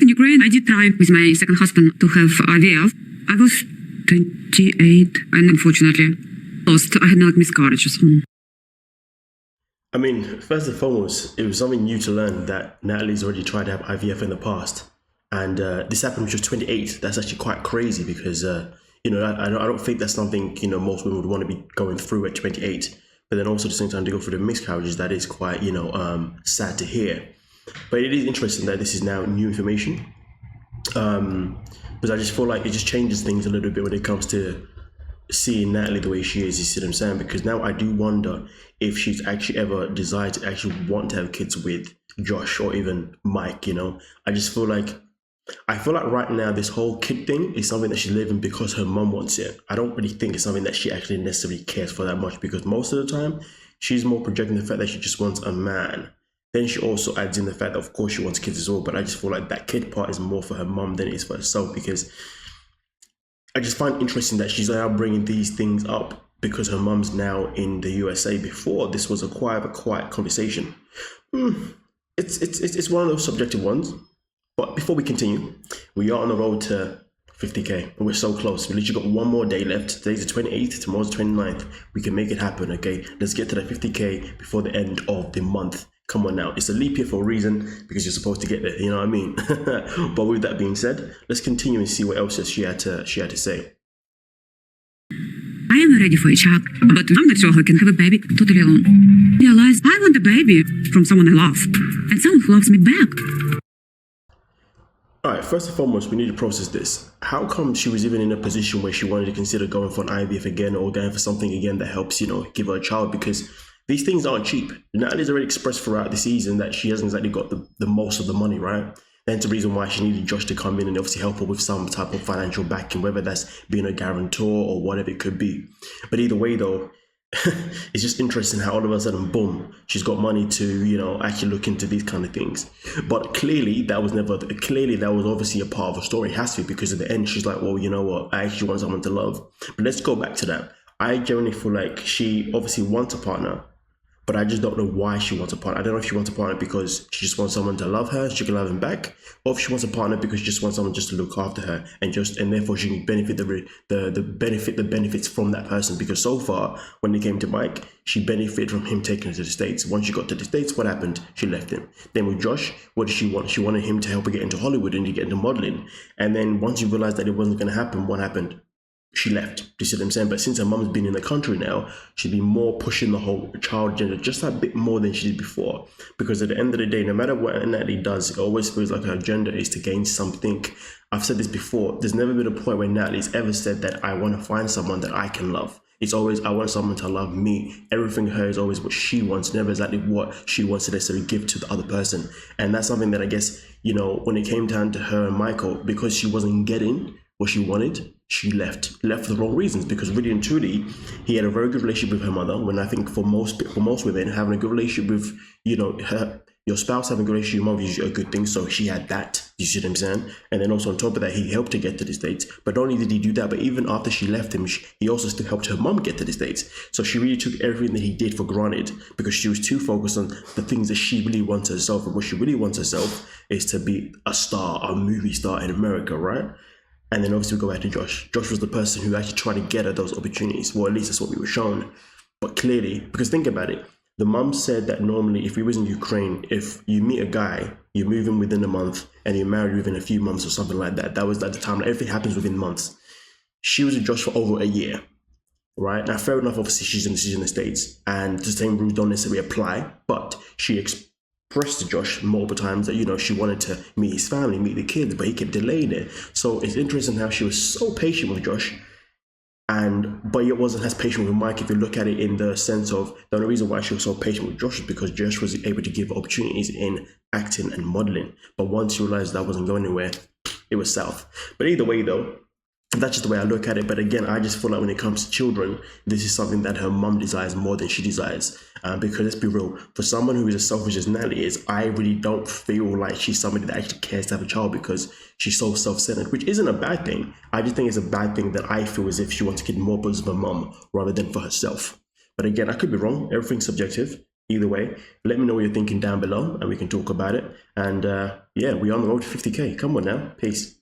In Ukraine, I did try with my second husband to have IVF. I was 28 and unfortunately lost. I had no miscarriages. I mean, first and foremost, it was something new to learn that Natalie's already tried to have IVF in the past. And this happened when she was 28. That's actually quite crazy because, you know, I don't think that's something, you know, most women would want to be going through at 28. But then also at the same time to go through the miscarriages, that is quite, you know, sad to hear. But it is interesting that this is now new information. Because I just feel like it just changes things a little bit when it comes to seeing Natalie the way she is, you see what I'm saying? Because now I do wonder if she's actually ever desired to actually want to have kids with Josh or even Mike, you know? I feel like right now this whole kid thing is something that she's living because her mum wants it. I don't really think it's something that she actually necessarily cares for that much, because most of the time she's more projecting the fact that she just wants a man. Then she also adds in the fact that of course she wants kids as well, but I just feel like that kid part is more for her mum than it is for herself, because I just find it interesting that she's now bringing these things up because her mum's now in the USA. Before, this was a quiet conversation. It's one of those subjective ones. But before we continue, we are on the road to 50K. And we're so close. We literally got one more day left. Today's the 28th, tomorrow's the 29th. We can make it happen, okay? Let's get to the 50K before the end of the month. Come on now, it's a leap year for a reason, because you're supposed to get there, you know what I mean? But with that being said, let's continue and see what else she had to say. I am ready for a child, but I'm not sure I can have a baby totally alone. Realize I want a baby from someone I love, and someone who loves me back. Alright, first and foremost, we need to process this. How come she was even in a position where she wanted to consider going for an IVF again, or going for something again that helps, you know, give her a child? Because these things aren't cheap. Natalie's already expressed throughout the season that she hasn't exactly got the most of the money, right? That's the reason why she needed Josh to come in and obviously help her with some type of financial backing, whether that's being a guarantor or whatever it could be. But either way though, it's just interesting how all of a sudden, boom, she's got money to, you know, actually look into these kind of things. But clearly that was obviously a part of the story. It has to be, because at the end she's like, well, you know what, I actually want someone to love. But let's go back to that. I generally feel like she obviously wants a partner, but I just don't know why she wants a partner. I don't know if she wants a partner because she just wants someone to love her, she can love him back, or if she wants a partner because she just wants someone just to look after her and therefore she can benefit the benefits from that person. Because so far, when it came to Mike, she benefited from him taking her to the States. Once she got to the States, what happened? She left him. Then with Josh, what did she want? She wanted him to help her get into Hollywood and to get into modeling. And then once you realized that it wasn't going to happen, what happened? She left. Do you see what I'm saying? But since her mum's been in the country now, she'd be more pushing the whole child agenda just a bit more than she did before. Because at the end of the day, no matter what Natalie does, it always feels like her agenda is to gain something. I've said this before. There's never been a point where Natalie's ever said that I want to find someone that I can love. It's always, I want someone to love me. Everything her is always what she wants, never exactly what she wants to necessarily give to the other person. And that's something that I guess, you know, when it came down to her and Michael, because she wasn't getting what she wanted, she left for the wrong reasons. Because really and truly, he had a very good relationship with her mother. When I think for most women, having a good relationship with, you know, your spouse, having a good relationship with your mom is usually a good thing. So she had that. You see what I'm saying? And then also on top of that, he helped her get to the States. But not only did he do that, but even after she left him, he also still helped her mom get to the States. So she really took everything that he did for granted, because she was too focused on the things that she really wants herself. And what she really wants herself is to be a star, a movie star in America, right? And then obviously we go back to Josh. Josh was the person who actually tried to get her those opportunities. Well, at least that's what we were shown. But clearly, because think about it, the mum said that normally if we was in Ukraine, if you meet a guy, you move in within a month and you're married within a few months or something like that. That was at the time, like, everything happens within months. She was with Josh for over a year, right? Now, fair enough, obviously she's in the States and the same rules don't necessarily apply, but she expressed to Josh multiple times that, you know, she wanted to meet his family, meet the kids, but he kept delaying it. So it's interesting how she was so patient with Josh, but it wasn't as patient with Mike. If you look at it in the sense of the only reason why she was so patient with Josh is because Josh was able to give her opportunities in acting and modeling. But once you realized that wasn't going anywhere, it was south. But either way though, that's just the way I look at it. But again, I just feel like when it comes to children, this is something that her mum desires more than she desires. Because let's be real, for someone who is as selfish as Natalie is, I really don't feel like she's somebody that actually cares to have a child, because she's so self-centered, which isn't a bad thing. I just think it's a bad thing that I feel as if she wants to get more because of her mum rather than for herself. But again, I could be wrong. Everything's subjective. Either way, let me know what you're thinking down below and we can talk about it. And yeah, we're on the road to 50K. Come on now. Peace.